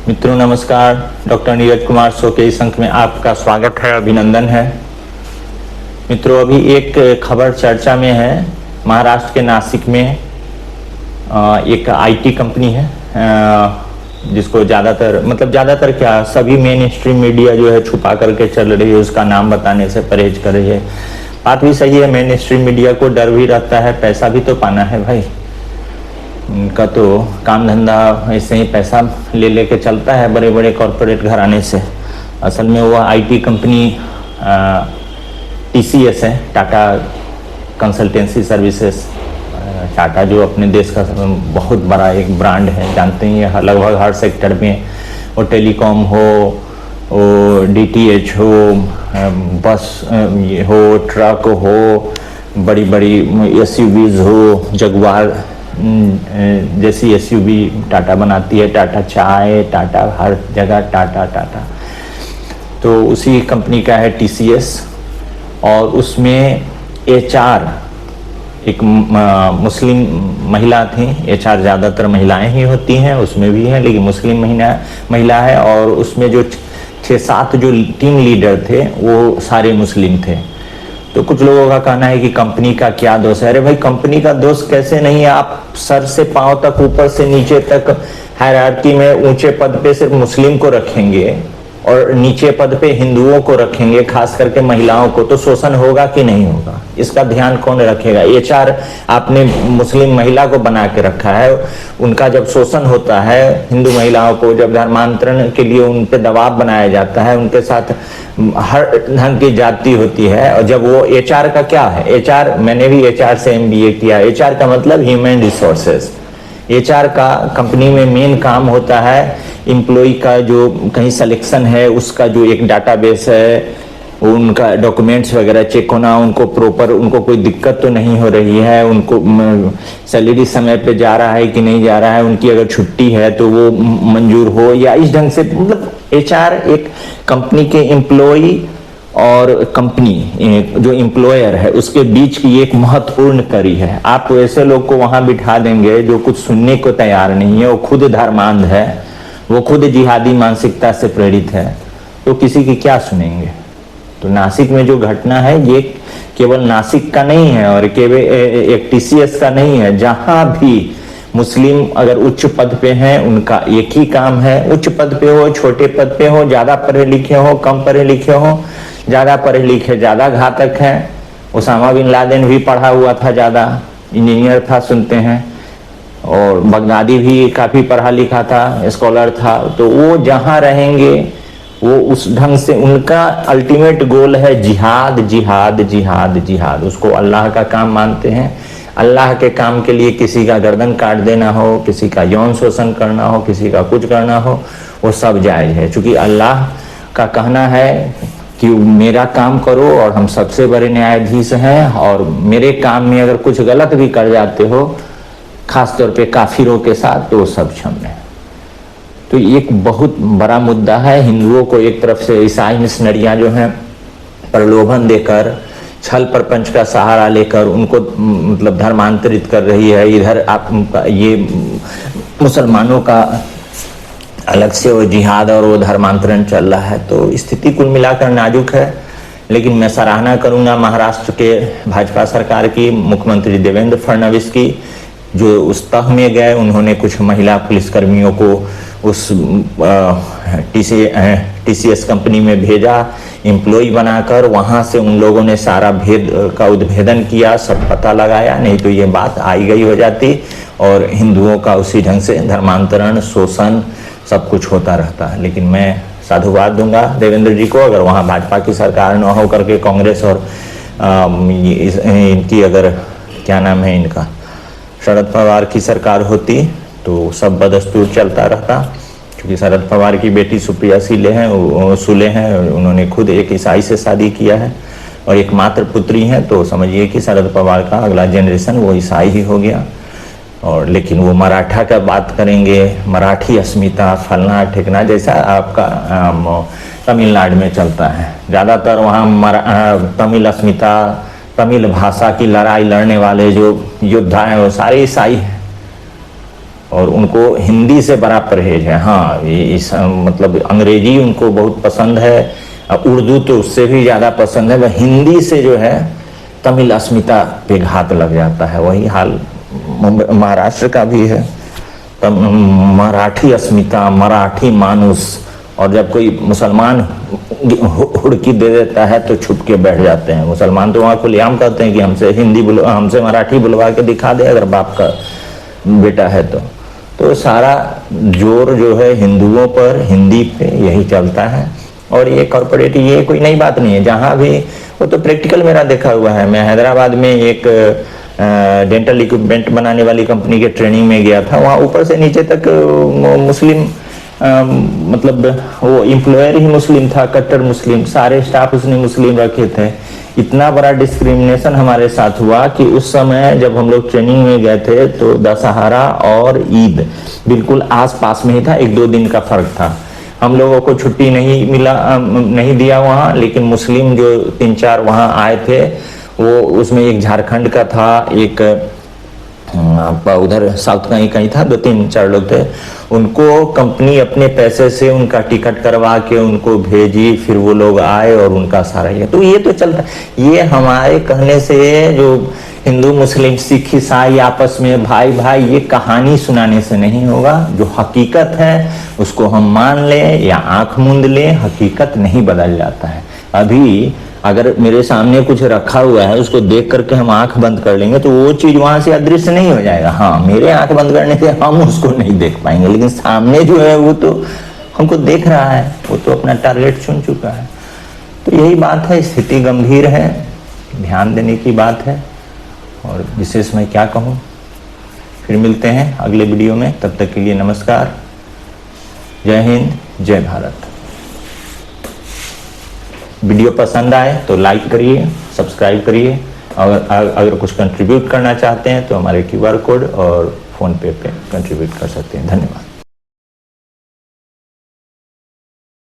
मित्रों नमस्कार। Doctor Neeraj Kumar show के इस अंक में आपका स्वागत है, अभिनंदन है। मित्रों, अभी एक खबर चर्चा में है। महाराष्ट्र के नासिक में एक आईटी कंपनी है जिसको ज़्यादातर क्या सभी मेन स्ट्रीम मीडिया जो है छुपा करके चल रही है, उसका नाम बताने से परहेज कर रही है। बात भी सही है, मेन स्ट्रीम मीडिया को डर भी रहता है, पैसा भी तो पाना है भाई। उनका तो काम धंधा ऐसे ही पैसा ले लेके चलता है बड़े बड़े कॉरपोरेट घराने से। असल में वो आईटी कंपनी टीसीएस है, टाटा कंसल्टेंसी सर्विसेज। टाटा जो अपने देश का बहुत बड़ा एक ब्रांड है, जानते ही हैं, लगभग हर सेक्टर में, वो टेलीकॉम हो, वो डीटीएच हो, बस हो, ट्रक हो, बड़ी बड़ी एसयूवीज हो, जगुआर जैसी एसयूवी टाटा बनाती है, टाटा चाय, टाटा हर जगह टाटा। तो उसी कंपनी का है टीसीएस, और उसमें एचआर एक मुस्लिम महिला थी। एचआर ज़्यादातर महिलाएं ही होती हैं, उसमें भी हैं, लेकिन मुस्लिम महिला है। और उसमें जो 6-7 जो टीम लीडर थे वो सारे मुस्लिम थे। तो कुछ लोगों का कहना है कि कंपनी का क्या दोष है। अरे भाई, कंपनी का दोष कैसे नहीं है? आप सर से पांव तक, ऊपर से नीचे तक हायरार्की में ऊंचे पद पे सिर्फ मुस्लिम को रखेंगे और नीचे पद पे हिंदुओं को रखेंगे, खास करके महिलाओं को, तो शोषण होगा कि नहीं होगा? इसका ध्यान कौन रखेगा? एचआर आपने मुस्लिम महिला को बना के रखा है, उनका जब शोषण होता है, हिंदू महिलाओं को जब धर्मांतरण के लिए उन पे दबाव बनाया जाता है, उनके साथ हर ढंग की जाति होती है। और जब वो एचआर का क्या है, एचआर, मैंने भी एचआर से एमबीए किया। एचआर का मतलब ह्यूमन रिसोर्सेज। एचआर का कंपनी में मेन काम होता है एम्प्लॉय का जो कहीं सिलेक्शन है उसका जो एक डाटाबेस है, उनका डॉक्यूमेंट्स वगैरह चेक होना, उनको प्रॉपर, उनको कोई दिक्कत तो नहीं हो रही है, उनको सैलरी समय पे जा रहा है कि नहीं जा रहा है, उनकी अगर छुट्टी है तो वो मंजूर हो, या इस ढंग से। मतलब एचआर एक कंपनी के एम्प्लॉय और कंपनी जो एम्प्लॉयर है उसके बीच की एक महत्वपूर्ण कड़ी है। आप तो ऐसे लोग को वहां बिठा देंगे जो कुछ सुनने को तैयार नहीं है, वो खुद धर्मांध है, वो खुद जिहादी मानसिकता से प्रेरित है, तो किसी की क्या सुनेंगे? तो नासिक में जो घटना है ये केवल नासिक का नहीं है और केवल एक टीसीएस का नहीं है। जहां भी मुस्लिम अगर उच्च पद पे हैं, उनका एक ही काम है, उच्च पद पे हो, छोटे पद पे हो, ज्यादा पढ़े लिखे हो, कम पढ़े लिखे हो, ज्यादा पढ़े लिखे ज्यादा घातक हैं। ओसामा बिन लादेन भी पढ़ा हुआ था, ज्यादा इंजीनियर था सुनते हैं, और बगदादी भी काफी पढ़ा लिखा था, स्कॉलर था। तो वो जहां रहेंगे वो उस ढंग से, उनका अल्टीमेट गोल है जिहाद, जिहाद, जिहाद, जिहाद। उसको अल्लाह का काम मानते हैं। अल्लाह के काम के लिए किसी का गर्दन काट देना हो, किसी का यौन शोषण करना हो, किसी का कुछ करना हो, वो सब जायज है। क्योंकि अल्लाह का कहना है कि मेरा काम करो और हम सबसे बड़े न्यायाधीश हैं, और मेरे काम में अगर कुछ गलत भी कर जाते हो, खासतौर पे काफिरों के साथ, तो सब क्षम्य है। तो एक बहुत बड़ा मुद्दा है। हिंदुओं को एक तरफ से ईसाई मिशनरियां जो हैं प्रलोभन देकर, छल प्रपंच का सहारा लेकर उनको मतलब धर्मांतरित कर रही है। इधर आप ये मुसलमानों का अलग से वो जिहाद और वो धर्मांतरण चल रहा है। तो स्थिति कुल मिलाकर नाजुक है। लेकिन मैं सराहना करूंगा महाराष्ट्र के भाजपा सरकार की, मुख्यमंत्री देवेंद्र फडणवीस की, जो उस तह में गए। उन्होंने कुछ महिला पुलिसकर्मियों को उस टीसीएस कंपनी में भेजा, एम्प्लॉय बनाकर। वहां से उन लोगों ने सारा भेद का उद्भेदन किया, सब पता लगाया, नहीं तो ये बात आई गई हो जाती और हिंदुओं का उसी ढंग से धर्मांतरण, शोषण सब कुछ होता रहता है। लेकिन मैं साधुवाद दूंगा देवेंद्र जी को, अगर वहाँ भाजपा की सरकार न हो करके कांग्रेस और इनकी अगर क्या नाम है इनका, शरद पवार की सरकार होती तो सब बदस्तूर चलता रहता। क्योंकि शरद पवार की बेटी सुप्रिया सुले हैं, उन्होंने खुद एक ईसाई से शादी किया है और एक मात्र पुत्री है। तो समझिए कि शरद पवार का अगला जनरेशन वो ईसाई ही हो गया। और लेकिन वो मराठा का बात करेंगे, मराठी अस्मिता, फलना ठिकना, जैसा आपका तमिलनाडु में चलता है ज़्यादातर। वहाँ तमिल अस्मिता, तमिल भाषा की लड़ाई लड़ने वाले जो योद्धा हैं वो सारे ईसाई हैं। और उनको हिंदी से बड़ा परहेज है। हाँ, इस मतलब अंग्रेजी उनको बहुत पसंद है, उर्दू तो उससे भी ज़्यादा पसंद है, वह हिंदी से जो है तमिल अस्मिता पे घात लग जाता है। वही हाल महाराष्ट्र का भी है। मराठी अस्मिता, मराठी मानुस, और जब कोई मुसलमान हुड़की दे देता है तो छुप के बैठ जाते हैं। मुसलमान तो वहाँ खुलेआम कहते हैं कि हमसे मराठी बुलवा के दिखा दे अगर बाप का बेटा है तो सारा जोर जो है हिंदुओं पर, हिंदी पे यही चलता है। और ये कॉर्पोरेट, ये कोई नई बात नहीं है, जहाँ भी वो तो प्रैक्टिकल मेरा देखा हुआ है। मैं हैदराबाद में एक डेंटल इक्विपमेंट बनाने वाली कंपनी के ट्रेनिंग में गया था। वहाँ ऊपर से नीचे तक मुस्लिम मतलब वो एम्प्लॉयर ही मुस्लिम था, कट्टर मुस्लिम, सारे स्टाफ उसने मुस्लिम रखे थे। इतना बड़ा डिस्क्रिमिनेशन हमारे साथ हुआ कि उस समय जब हम लोग ट्रेनिंग में गए थे तो दशहरा और ईद बिल्कुल आस पास में ही था, 1-2 दिन का फर्क था। हम लोगों को छुट्टी नहीं दिया वहाँ, लेकिन मुस्लिम जो 3-4 वहाँ आए थे, वो उसमें एक झारखंड का था, एक उधर साउथ का ही कहीं था, 2-3-4 लोग थे। उनको कंपनी अपने पैसे से उनका टिकट करवा के उनको भेजी, फिर वो लोग आए और उनका सारा ये तो चलता। ये हमारे कहने से जो हिंदू मुस्लिम सिख ईसाई आपस में भाई भाई, ये कहानी सुनाने से नहीं होगा। जो हकीकत है उसको हम मान लें या आंख मूंद लें, हकीकत नहीं बदल जाता है। अभी अगर मेरे सामने कुछ रखा हुआ है, उसको देख करके हम आंख बंद कर लेंगे तो वो चीज वहां से अदृश्य नहीं हो जाएगा। हाँ, मेरे आंख बंद करने से हम उसको नहीं देख पाएंगे, लेकिन सामने जो है वो तो हमको देख रहा है, वो तो अपना टारगेट चुन चुका है। तो यही बात है, स्थिति गंभीर है, ध्यान देने की बात है। और विशेष मैं क्या कहूँ, फिर मिलते हैं अगले वीडियो में। तब तक के लिए नमस्कार, जय हिंद, जय भारत। वीडियो पसंद आए तो लाइक करिए, सब्सक्राइब करिए। अगर कुछ कंट्रीब्यूट करना चाहते हैं तो हमारे QR कोड और फ़ोन पे कंट्रीब्यूट कर सकते हैं। धन्यवाद।